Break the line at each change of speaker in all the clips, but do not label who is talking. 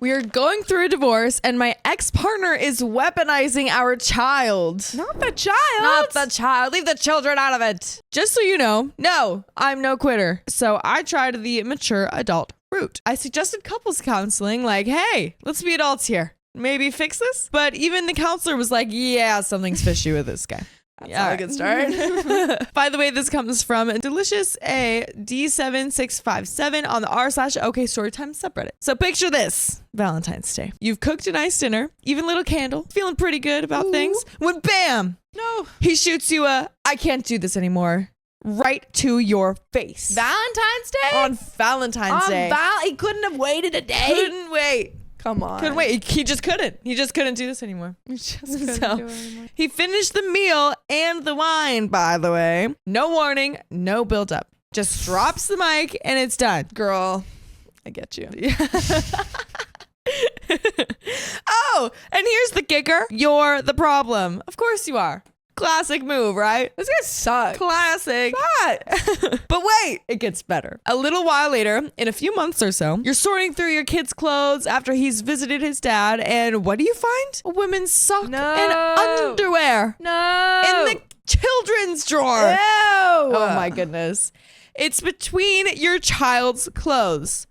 We are going through a divorce and my ex-partner is weaponizing our child.
Not the child.
Not the child. Leave the children out of it. Just so you know, no, I'm no quitter. So I tried the mature adult route. I suggested couples counseling, like, hey, let's be adults here. Maybe fix this? But even the counselor was like, yeah, something's fishy with this guy.
That's not a good start.
By the way, this comes from Delicious A D7657 on the r/OKstorytime subreddit. So picture this, Valentine's Day. You've cooked a nice dinner, even little candle, feeling pretty good about things, when bam,
No.
he shoots you a, I can't do this anymore, right to your face.
Valentine's Day?
On Valentine's Day.
He couldn't have waited a day.
Couldn't wait.
Come on.
Couldn't wait. He just couldn't. He just couldn't do this anymore.
He just couldn't
So,
do it anymore.
he finished the meal and the wine, by the way. No warning, no build up. Just drops the mic and it's done.
Girl, I get you.
Oh, and here's the kicker. You're the problem. Of course you are. Classic move, right?
This guy sucks.
Classic.
But
But wait, it gets better. A little while later, in a few months or so, you're sorting through your kid's clothes after he's visited his dad, and what do you find? A women's sock
No.
and underwear
no.
in the children's drawer.
Ew.
Oh my goodness. It's between your child's clothes.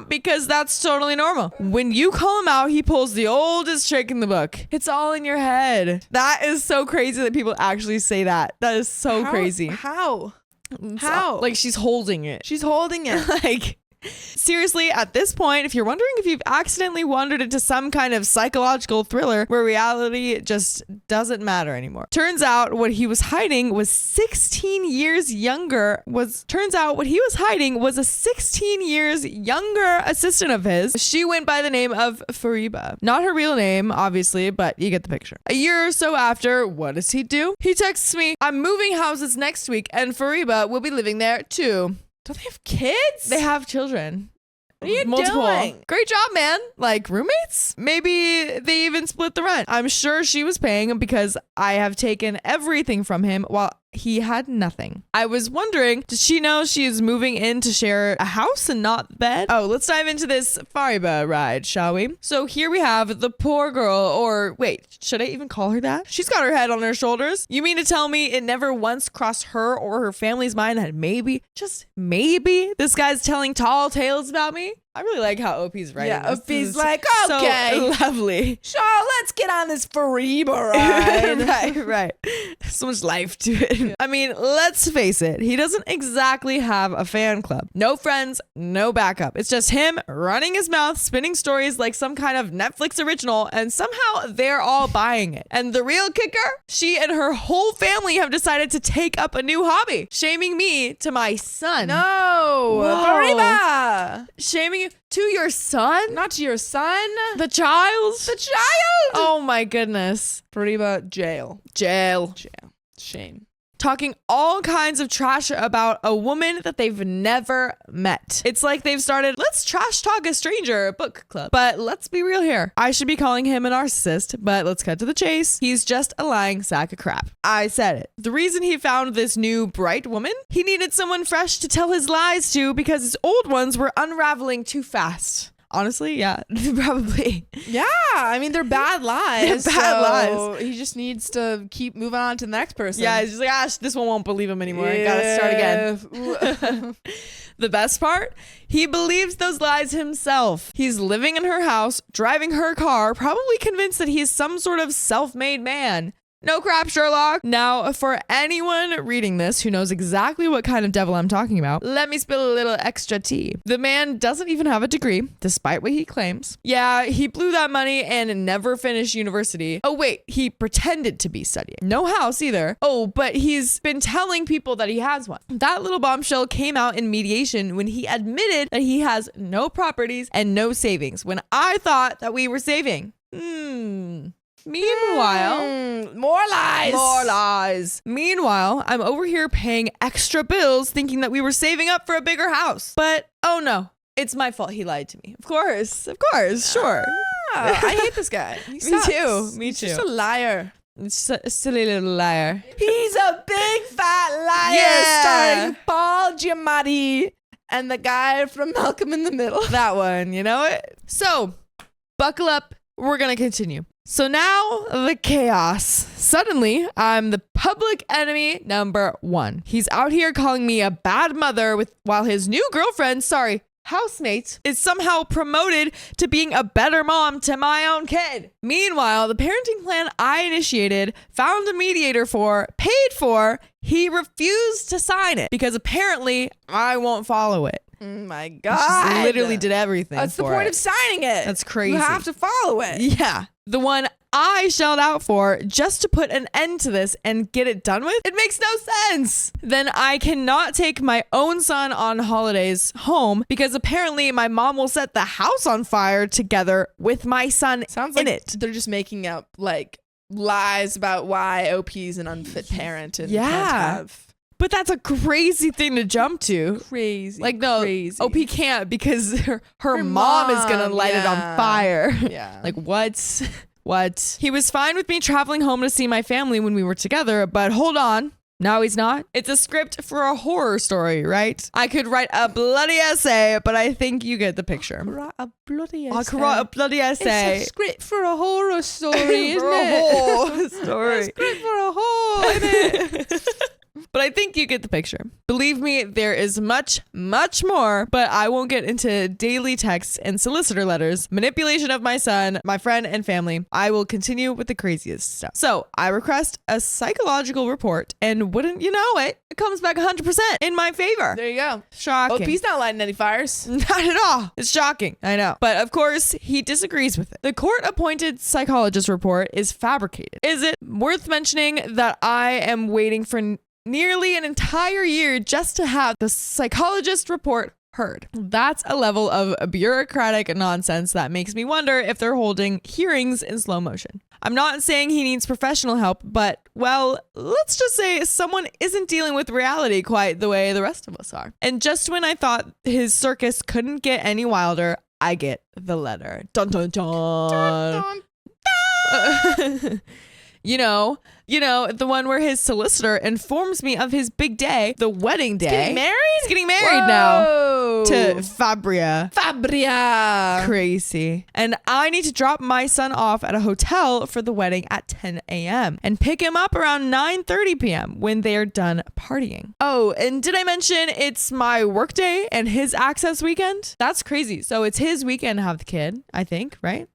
Because that's totally normal. When you call him out, he pulls the oldest trick in the book. It's all in your head. That is so crazy that people actually say that. That is so crazy.
How?
It's
How?
all- like she's holding it.
She's holding it.
Like, seriously, at this point, if you're wondering if you've accidentally wandered into some kind of psychological thriller where reality just doesn't matter anymore. Turns out what he was hiding was 16 years younger. Turns out what he was hiding was a 16 years younger assistant of his. She went by the name of Farba. Not her real name, obviously, but you get the picture. A year or so after, what does he do? He texts me, I'm moving houses next week and Farba will be living there too.
Do they have kids?
They have children.
What are you
Multiple.
doing?
Great job, man. Like roommates? Maybe they even split the rent. I'm sure she was paying because I have taken everything from him while he had nothing. I was wondering, does she know she is moving in to share a house and not the bed? Oh, let's dive into this Farba Ride, shall we? So here we have the poor girl, or wait, should I even call her that? She's got her head on her shoulders. You mean to tell me it never once crossed her or her family's mind that maybe, just maybe, this guy's telling tall tales about me? I really like how OP's writing.
Yeah,
this. This
OP's
is
like, okay.
so lovely.
Sure, let's get on this Farba ride.
right. So much life to it. Yeah. I mean, let's face it. He doesn't exactly have a fan club. No friends, no backup. It's just him running his mouth, spinning stories like some kind of Netflix original, and somehow they're all buying it. And the real kicker? She and her whole family have decided to take up a new hobby, shaming me to my son.
No.
Whoa.
Farba.
Shaming you to your son?
Not to your son.
The child?
The child.
Oh my goodness.
Farba, jail.
Jail.
Shame.
Talking all kinds of trash about a woman that they've never met. It's like they've started, let's trash talk a stranger book club. But let's be real here. I should be calling him a narcissist, but let's cut to the chase. He's just a lying sack of crap. I said it. The reason he found this new bright woman, he needed someone fresh to tell his lies to because his old ones were unraveling too fast. Honestly, yeah, probably.
Yeah, I mean, they're bad lies.
They're bad
so lies. He just needs to keep moving on to the next person.
Yeah, he's just like, this one won't believe him anymore. I gotta start again. The best part? He believes those lies himself. He's living in her house, driving her car, probably convinced that he's some sort of self-made man. No crap, Sherlock. Now, for anyone reading this who knows exactly what kind of devil I'm talking about, let me spill a little extra tea. The man doesn't even have a degree, despite what he claims. Yeah, he blew that money and never finished university. Oh wait, he pretended to be studying. No house either. Oh, but he's been telling people that he has one. That little bombshell came out in mediation when he admitted that he has no properties and no savings, when I thought that we were saving. Meanwhile,
more lies.
More lies. Meanwhile, I'm over here paying extra bills thinking that we were saving up for a bigger house. But, oh no, it's my fault he lied to me. Of course, sure.
I hate this guy. He
Me
sucks.
too.
He's just a liar.
It's a silly little liar.
He's a big fat liar.
Yeah.
Starring Paul Giamatti and the guy from Malcolm in the Middle.
That one, you know it? So, Buckle up. We're going to continue. So now the chaos. Suddenly, I'm the public enemy number 1. He's out here calling me a bad mother while his new girlfriend, housemate, is somehow promoted to being a better mom to my own kid. Meanwhile, the parenting plan I initiated, found a mediator for, paid for, he refused to sign it because apparently I won't follow it.
Oh my
She
God.
literally did everything.
That's the
for
point
it.
of signing it.
That's crazy.
You have to follow it.
Yeah. The one I shelled out for just to put an end to this and get it done with? It makes no sense. Then I cannot take my own son on holidays home because apparently my mom will set the house on fire together with my son
Sounds
in
like
it.
they're just making up like lies about why OP's an unfit parent and can't have.
But that's a crazy thing to jump to.
Crazy.
Like, no,
crazy.
OP can't because her mom is going to light it on fire.
Yeah.
Like, what? What? He was fine with me traveling home to see my family when we were together, but hold on. No, he's not. It's a script for a horror story, right? I could write a bloody essay, but I think you get the picture.
Write a bloody
I could write a bloody essay.
It's a script for a horror story, isn't
For a
it?
horror story.
A script for a horror, isn't it?
But I think you get the picture. Believe me, there is much, much more, but I won't get into daily texts and solicitor letters, manipulation of my son, my friend, and family. I will continue with the craziest stuff. So I request a psychological report, and wouldn't you know it, it comes back 100% in my favor.
There you go.
Shocking.
OP's not lighting any fires.
Not at all. It's shocking. I know. But of course, he disagrees with it. The court-appointed psychologist report is fabricated. Is it worth mentioning that I am waiting for nearly an entire year just to have the psychologist report heard? That's a level of bureaucratic nonsense that makes me wonder if they're holding hearings in slow motion. I'm not saying he needs professional help, but, well, let's just say someone isn't dealing with reality quite the way the rest of us are. And just when I thought his circus couldn't get any wilder, I get the letter. Dun dun dun.
Dun, dun, dun.
You know, the one where his solicitor informs me of his big day, the wedding day.
Getting married?
He's getting married now to Fabria. Crazy. And I need to drop my son off at a hotel for the wedding at 10 a.m. and pick him up around 9:30 p.m. when they're done partying. Oh, and did I mention it's my work day and his access weekend? That's crazy. So it's his weekend to have the kid, I think, right?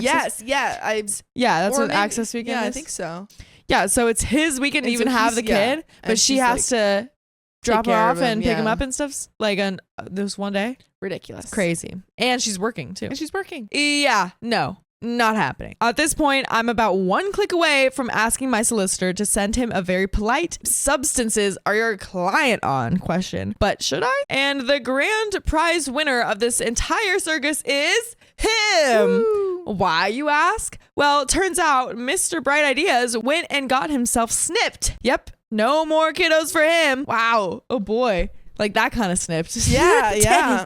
Yes, yeah.
Yeah, that's
or
what
maybe-
access weekend
Yeah,
is.
I think so.
Yeah, so it's his weekend to
And so
even have
he's-
the kid,
yeah.
but
And
she
she's,
has to drop her
care
off
of him,
and pick him
yeah.
up and stuff like on this one day.
Ridiculous.
Crazy. And she's working too.
And she's working.
Yeah, no, not happening. At this point, I'm about one click away from asking my solicitor to send him a very polite substances are your client on question. But should I? And the grand prize winner of this entire circus is him.
Woo.
Why, you ask? Well, turns out Mr. Bright Ideas went and got himself snipped. Yep, no more kiddos for him. Wow. Oh boy. Like that kind of snipped.
Yeah, yeah.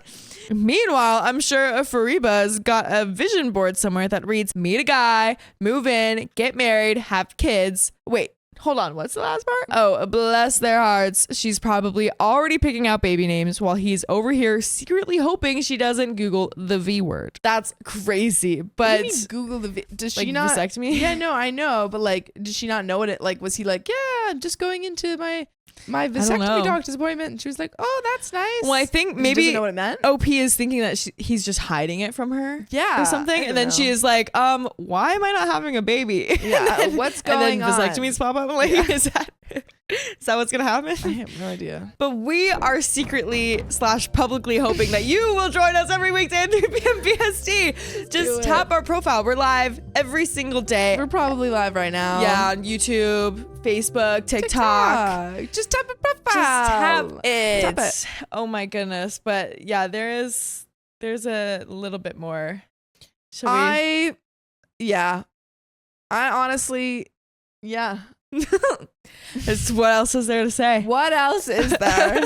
Meanwhile, I'm sure Fariba's got a vision board somewhere that reads, meet a guy, move in, get married, have kids. Wait, hold on. What's the last part? Oh, bless their hearts. She's probably already picking out baby names while he's over here secretly hoping she doesn't Google the V word. That's crazy.
What
But
do you mean Google does
like
she not
vasectomy?
Yeah, no, I know, but like, did she not know what it like? Was he like, yeah, I'm just going into my
know.
vasectomy doctor's appointment? And she was like, oh, that's nice.
Well, I think
She
maybe
doesn't know what it meant.
OP is thinking that he's just hiding it from her.
Yeah,
Or something.
I
And then
don't
she
know.
is like, why am I not having a baby?
Yeah, what's going
and then
on?
vasectomies pop up. Like, is that what's gonna happen?
I have no idea.
But we are secretly / publicly hoping that you will join us every weekday at 3 p.m. BST.
do
Just
it.
tap our profile. We're live every single day.
We're probably live right now.
Yeah, on YouTube, Facebook, TikTok.
Just tap a profile.
Just tap it.
Tap it.
Oh my goodness. But yeah, there's a little bit more. Shall we?
I honestly, yeah.
It's what else is there to say?
What else is there?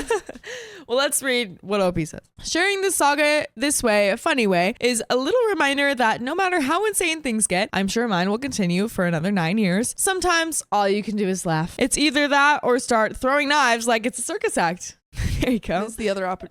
Well, let's read what OP says. Sharing this saga this way, a funny way, is a little reminder that no matter how insane things get, I'm sure mine will continue for another 9 years. Sometimes all you can do is laugh. It's either that or start throwing knives like it's a circus act. There you go.
That's the other option.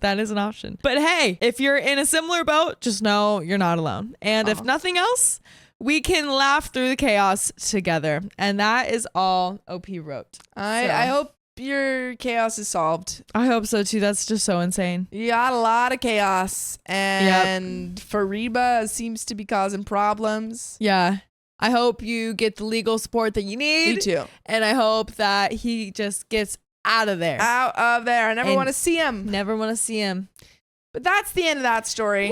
That is an option. But hey, if you're in a similar boat, just know you're not alone. And if nothing else, we can laugh through the chaos together. And that is all OP wrote.
I hope your chaos is solved.
I hope so too. That's just so insane.
You got a lot of chaos. And Farba seems to be causing problems.
Yeah. I hope you get the legal support that you need.
Me too.
And I hope that he just gets out of there.
Out of there. I never want to see him.
Never want to see him.
But that's the end of that story.